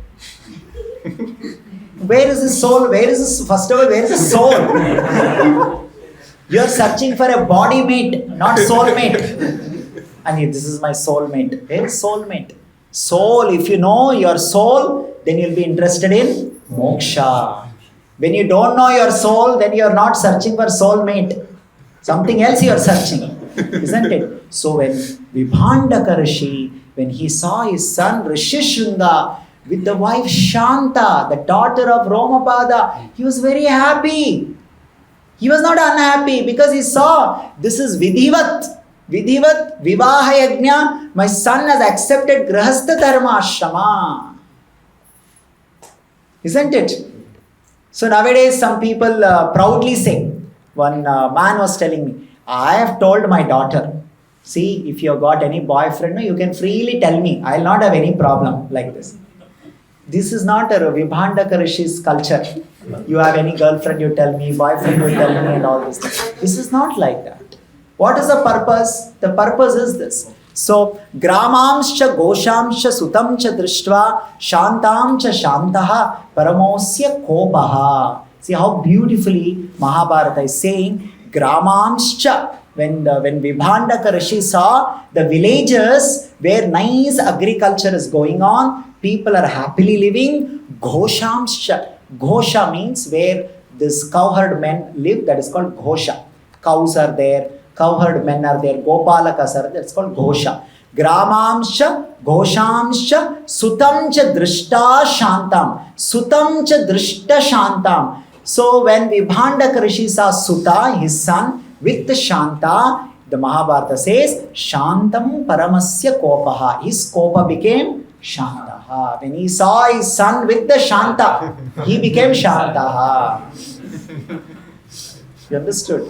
S1: Where is the soul? First of all, where is the soul? You are searching for a body mate, not soulmate. And this is my soulmate. Where is soulmate? Soul, if you know your soul, then you'll be interested in moksha. When you don't know your soul, then you are not searching for soulmate. Something else you are searching. Isn't it? So when Vibhandaka Rishi, when he saw his son Rishyasringa with the wife Shanta, the daughter of Romapada, he was very happy. He was not unhappy because he saw this is Vidhivat, Vivaha Yajna. My son has accepted Grahastha Dharma Ashrama. Isn't it? So nowadays some people proudly say, one man was telling me, I have told my daughter, see, if you have got any boyfriend, you can freely tell me. I will not have any problem like this. This is not a Vibhandaka Rishi's culture. You have any girlfriend, you tell me, boyfriend, you tell me, and all this. This is not like that. What is the purpose? The purpose is this. So, Gramamscha Goshamscha Sutamcha Drishtva Shantamcha Shantaha Paramosya Kopaha. See how beautifully Mahabharata is saying, Gramamscha. When Vibhandaka Rishi saw the villages where nice agriculture is going on, people are happily living, Goshamscha. Ghosha means where this cowherd men live, that is called Ghosha. Cows are there, cowherd men are there, Gopalakas are there, that's called Ghosha. Gramamscha, Ghoshamscha, Sutamcha Drishta Shantam. Sutamcha Drishta Shantam. So when Vibhandaka Rishi saw Suta, his son, with Shanta, the Mahabharata says, Shantam Paramasya Kopaha. His Kopa became Shantaha. When he saw his son with the Shanta, he became Shantaha. You understood?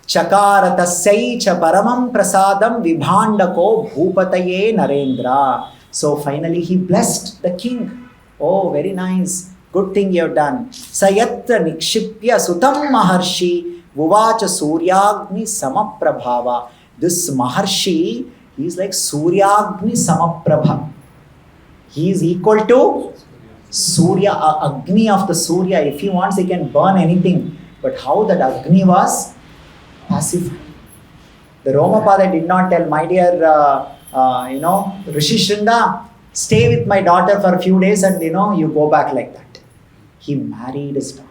S1: Chakara tasyaicha paramam prasadam Vibhandako bhupataye Narendra. So finally he blessed the king. Oh, very nice. Good thing you have done. Sayatra nikshipya sutam maharshi Vuvacha Suryagni Samaprabhava. This Maharshi is like Suryagni Samaprabha. He is equal to Surya, Agni of the Surya. If he wants, he can burn anything. But how that Agni was pacified. The Romapada did not tell, my dear, Rishyasringa, stay with my daughter for a few days and you go back like that. He married his daughter.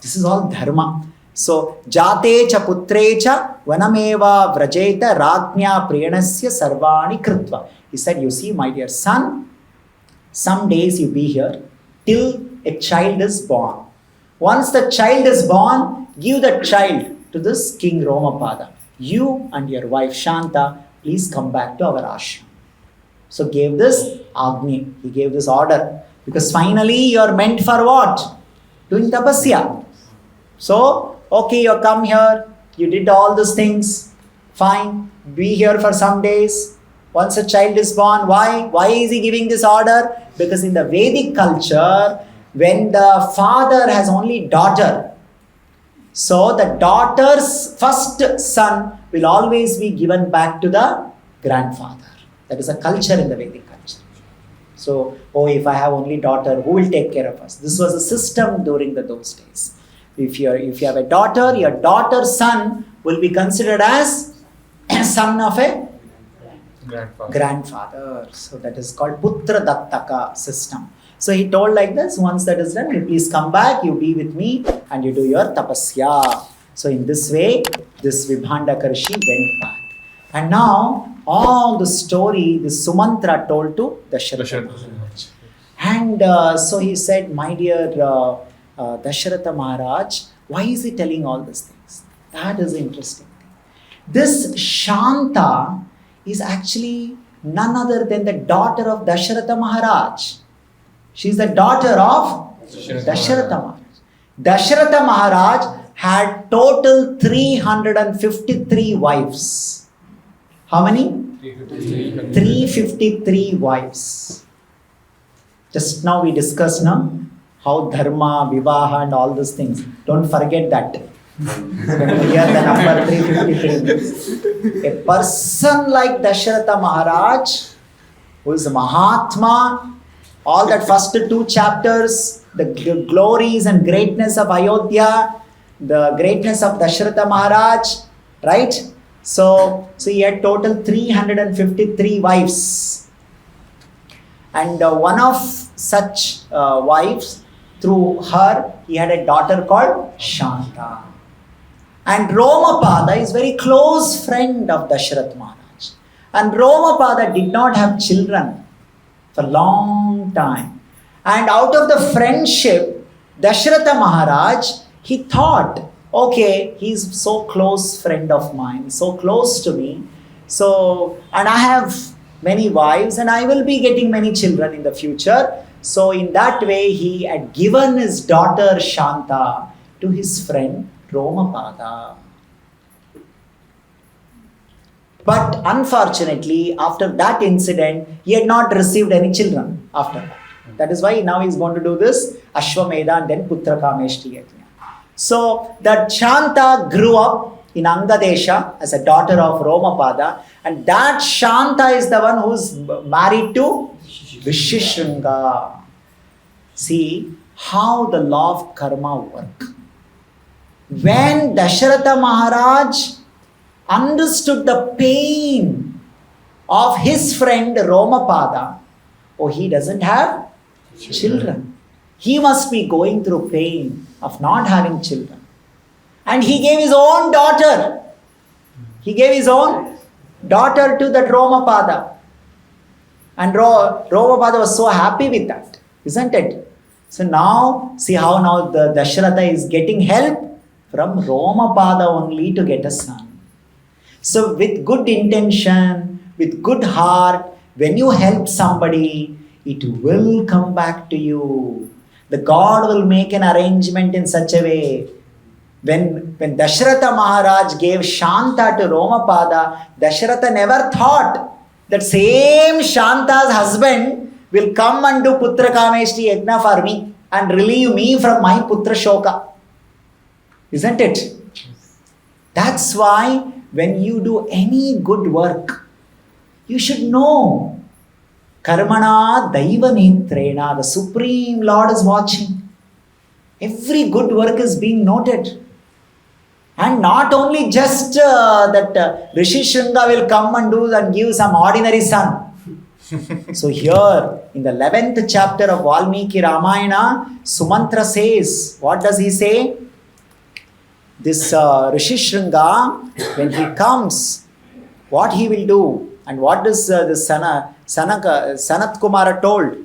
S1: This is all dharma. So, jate cha putre cha vanameva vrajeta rajnya priyanasya sarvani kritva. He said, you see, my dear son, some days you be here till a child is born. Once the child is born, give the child to this King Romapada. You and your wife Shanta, please come back to our ashram. So gave this agni, he gave this order. Because finally you are meant for what? Doing tapasya. So, okay, you come here, you did all these things, fine, be here for some days. Once a child is born, why? Why is he giving this order? Because in the Vedic culture, when the father has only daughter, so the daughter's first son will always be given back to the grandfather. That is a culture in the Vedic culture. So, if I have only daughter, who will take care of us? This was a system during those days. If you have a daughter, your daughter's son will be considered as a son of a grandfather. So that is called Putra Dattaka system. So he told like this, once that is done, you please come back, you be with me and you do your tapasya. So in this way, this Vibhandaka Rishi went back. And now, all the story, the Sumantra told to Dasharatha. And so he said, my dear Dasharatha Maharaj, why is he telling all these things? That is interesting. This Shanta is actually none other than the daughter of Dasharatha Maharaj. She is the daughter of Dasharatha Maharaj. Dasharatha Maharaj had total 353 wives. How many? 353 wives. Just now we discussed how dharma, vivaha and all those things. Don't forget that. When you hear the number 353. A person like Dasharatha Maharaj, who is a Mahatma, all that first 2 chapters, the glories and greatness of Ayodhya, the greatness of Dasharatha Maharaj, right? So he had total 353 wives. And one of such wives, through her, he had a daughter called Shanta. And Romapada is very close friend of Dasharatha Maharaj. And Romapada did not have children for a long time. And out of the friendship, Dasharatha Maharaj, he thought, okay, he's so close friend of mine, so close to me. So, and I have many wives and I will be getting many children in the future. So in that way, he had given his daughter Shanta to his friend Romapada. But unfortunately, after that incident, he had not received any children after that. That is why now he is going to do this Ashwamedha and then Putra Kameshti Yajna. So that Shanta grew up in Angadesha as a daughter of Romapada, and that Shanta is the one who is married to Rishyasringa. See how the law of karma works. When Dasharatha Maharaj understood the pain of his friend Romapada, he doesn't have children. He must be going through pain of not having children. And he gave his own daughter. He gave his own daughter to that Romapada. And Romapada was so happy with that, isn't it? So now, see how now the Dasharatha is getting help from Romapada only to get a son. So with good intention, with good heart, when you help somebody, it will come back to you. The God will make an arrangement in such a way. When Dasharatha Maharaj gave Shanta to Romapada, Dasharatha never thought that same Shanta's husband will come and do Putra Kameshti Yajna for me and relieve me from my Putra Shoka. Isn't it? That's why when you do any good work, you should know Karmana Daiva Netrena, the Supreme Lord is watching. Every good work is being noted. And not only just that Rishyasringa will come and do and give some ordinary son. So here in the 11th chapter of Valmiki Ramayana, Sumantra says, what does he say? This Rishyasringa, when he comes, what he will do? And what does the Sanat Kumara told?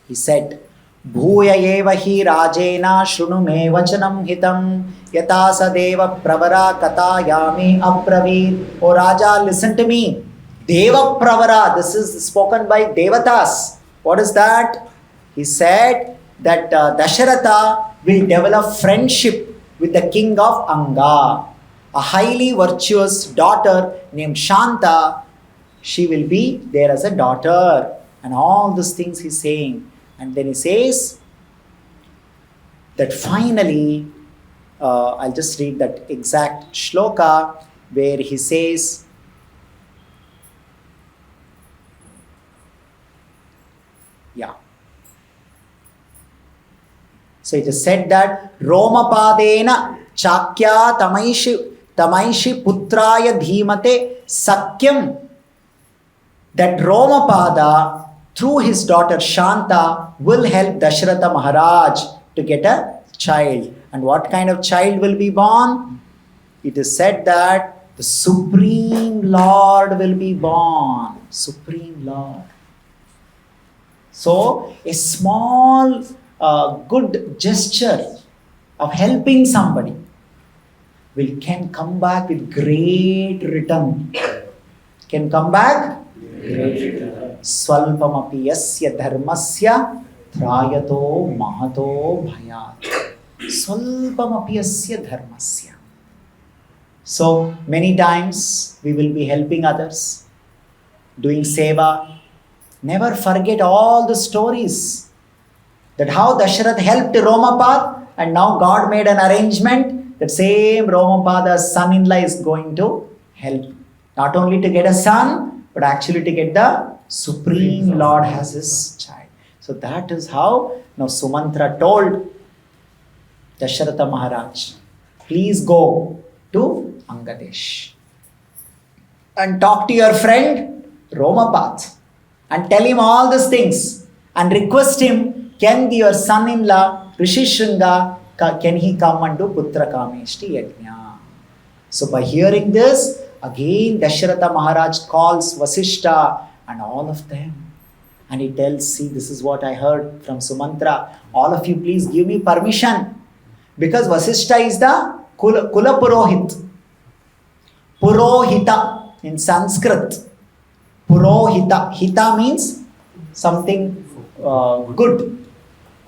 S1: He said, Bhuya eva hi rajena shruну me vachanam hitam yata sadeva pravara kata yami apraveet. O Raja, listen to me. Deva pravara, this is spoken by Devatas. What is that? He said that Dasharatha will develop friendship with the king of Anga. A highly virtuous daughter named Shanta, she will be there as a daughter. And all these things he's saying. And then he says that finally, I'll just read that exact shloka where he says, yeah. So it is said that Romapadena Chakya Tamaishi Putraya Dhimate Sakyam. That Romapada, through his daughter Shanta, will help Dasharatha Maharaj to get a child. And what kind of child will be born? It is said that the Supreme Lord will be born. Supreme Lord. So, a small good gesture of helping somebody can come back with great return. Can come back? Great return. Swalpamapi yasya dharmasya trayato mahato bhayat. Swalpamapi yasya dharmasya. So many times we will be helping others, doing seva. Never forget all the stories that how Dasharatha helped Romapada, and now God made an arrangement that same Romapada's son-in-law is going to help. Not only to get a son, but actually to get the Supreme Lord as his child. So that is how now Sumantra told Dasharatha Maharaj, please go to Angadesh and talk to your friend Romapada and tell him all these things and request him, can your son-in-law Rishyasringa, can he come and do Putra Kameshti Yajna? So by hearing this, again Dasharatha Maharaj calls Vasishta and all of them. And he tells, see, this is what I heard from Sumantra. All of you please give me permission. Because Vasishta is the Kula Purohit. Purohita in Sanskrit. Purohita. Hita means something good.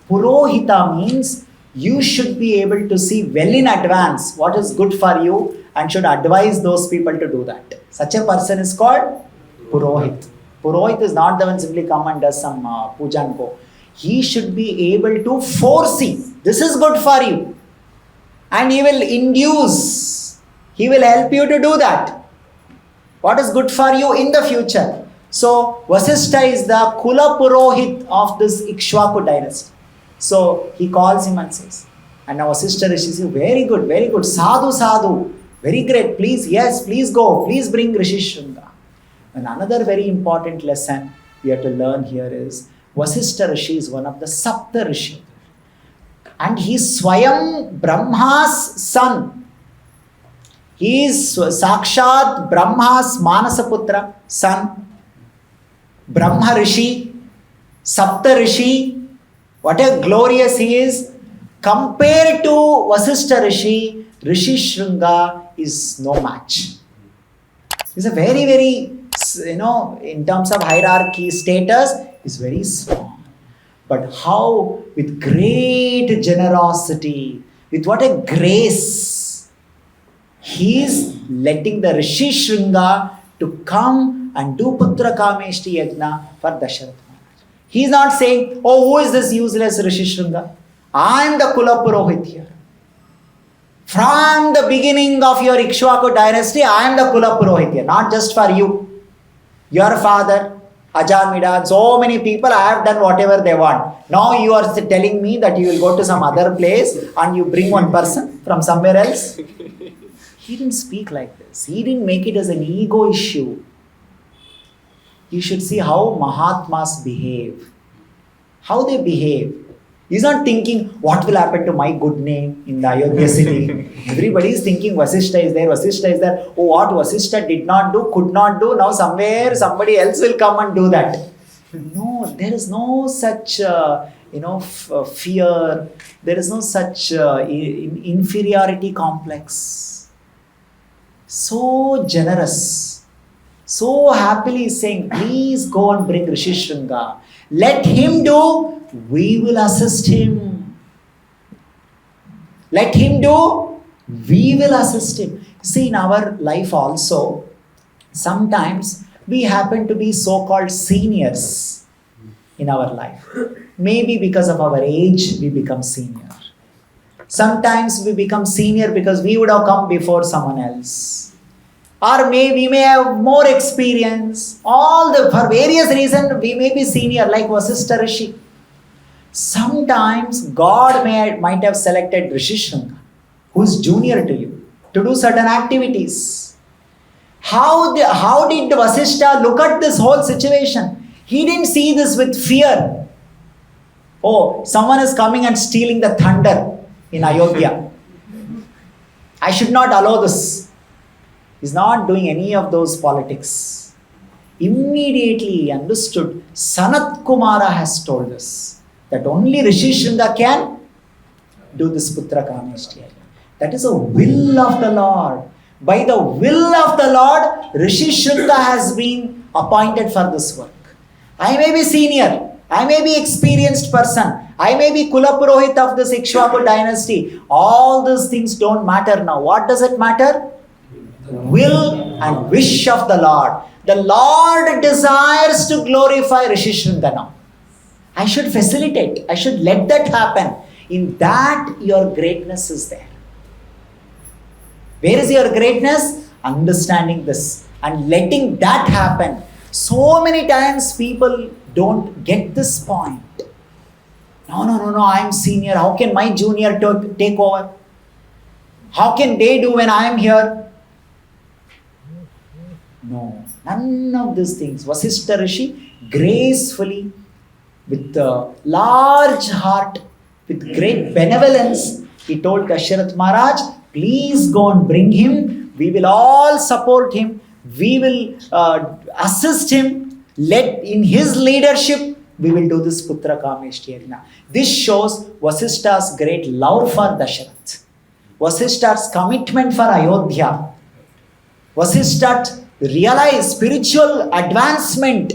S1: Purohita means you should be able to see well in advance what is good for you and should advise those people to do that. Such a person is called Purohit. Purohit is not the one simply come and does some puja and go. He should be able to foresee. This is good for you. And he will induce. He will help you to do that. What is good for you in the future. So Vasishta is the Kula Purohit of this Ikshvaku dynasty. So he calls him and says, and now Vasishta Rishi says, very good, sadhu, sadhu, very great, please, yes, please go, please bring Rishyasringa. And another very important lesson we have to learn here is, Vasishta Rishi is one of the Sapta Rishi. And he is Swayam Brahma's son. He is Sakshat Brahma's Manasaputra, son. Brahma Rishi, Sapta Rishi, what a glorious he is. Compared to Vasishta Rishi, Rishyasringa is no match. He's a very, very, in terms of hierarchy, status, is very small. But how, with great generosity, with what a grace, he is letting the Rishyasringa to come and do Putra Kameshti Yajna for Dasharatha. He is not saying, oh, who is this useless Rishyasringa? I am the Kula Purohit here. From the beginning of your Ikshvaku dynasty, I am the Kula Purohit here. Not just for you. Your father, Ajamida, so many people, I have done whatever they want. Now you are telling me that you will go to some other place and you bring one person from somewhere else. He didn't speak like this. He didn't make it as an ego issue. You should see how Mahatmas behave. How they behave. He's not thinking, what will happen to my good name in the Ayodhya city? Everybody is thinking, Vasishta is there, Vasishta is there. Oh, what Vasishta did not do, could not do, now somewhere somebody else will come and do that. No, there is no such, fear. There is no such inferiority complex. So generous. So happily saying, please go and bring Rishyasringa. Let him do, we will assist him. Let him do, we will assist him. See, in our life also, sometimes we happen to be so-called seniors in our life. Maybe because of our age, we become senior. Sometimes we become senior because we would have come before someone else. Or we may have more experience. For various reasons, we may be senior, like Vasishta Rishi. Sometimes God might have selected Rishyasringa, who is junior to you, to do certain activities. How did Vasishta look at this whole situation? He didn't see this with fear. Oh, someone is coming and stealing the thunder in Ayodhya. I should not allow this. He's not doing any of those politics. Immediately he understood, Sanat Kumara has told us that only Rishyasringa can do this Putra Kameshti. That is a will of the Lord. By the will of the Lord, Rishyasringa has been appointed for this work. I may be senior, I may be experienced person, I may be Kulapurohit of this Ikshvaku dynasty. All these things don't matter now. What does it matter? Will and wish of the Lord. The Lord desires to glorify Rishyasringa now. I should facilitate. I should let that happen. In that, your greatness is there. Where is your greatness? Understanding this and letting that happen. So many times people don't get this point. No, I am senior. How can my junior take over? How can they do when I am here? No, none of these things. Vasishta Rishi gracefully, with a large heart, with great benevolence, he told Dasharatha Maharaj, please go and bring him. We will all support him. We will assist him. In his leadership, we will do this Putra Kameshti Yajna. This shows Vasishta's great love for Dasharatha. Vasishta's commitment for Ayodhya. Vasishta realize spiritual advancement,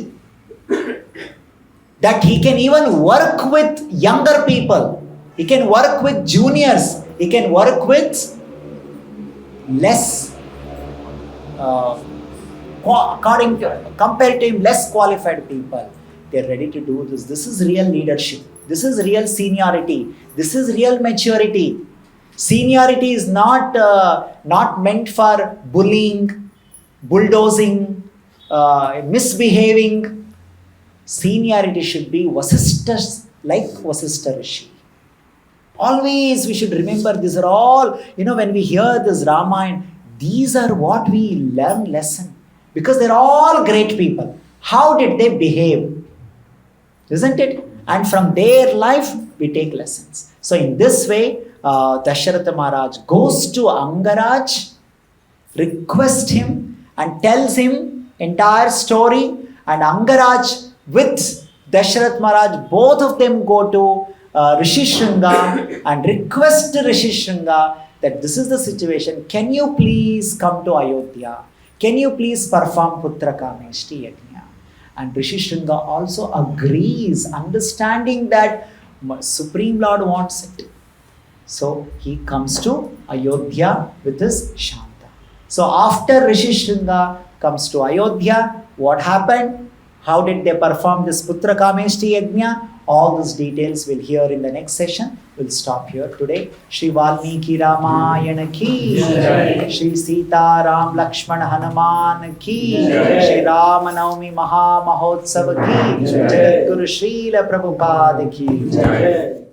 S1: that he can even work with younger people, he can work with juniors, he can work with less, compared to him, less qualified people. They are ready to do this. This is real leadership. This is real seniority. This is real maturity. Seniority is not meant for bullying, bulldozing, misbehaving. Seniority should be Vasishta, like Vasishta Rishi. Always we should remember, these are all, when we hear this Ramayan, these are what we learn lesson. Because they're all great people. How did they behave? Isn't it? And from their life, we take lessons. So in this way, Dasharatha Maharaj goes to Angaraj, requests him, and tells him entire story. And Angaraj with Dasharatha Maharaj, both of them go to Rishyasringa and request Rishyasringa that this is the situation. Can you please come to Ayodhya? Can you please perform Putra Kameshti Yajna? And Rishyasringa also agrees, understanding that Supreme Lord wants it. So he comes to Ayodhya with his Shanta. So after Rishyasringa comes to Ayodhya, what happened? How did they perform this Putra Kameshti Yajna? All these details we'll hear in the next session. We'll stop here today. Shri Valmiki Ramayana ki Jai. Shri Sita Ram Lakshman Hanuman ki Jai. Shri Ramanavami Maha Mahotsav ki Jai. Jagat Guru Srila Prabhupada ki Jai.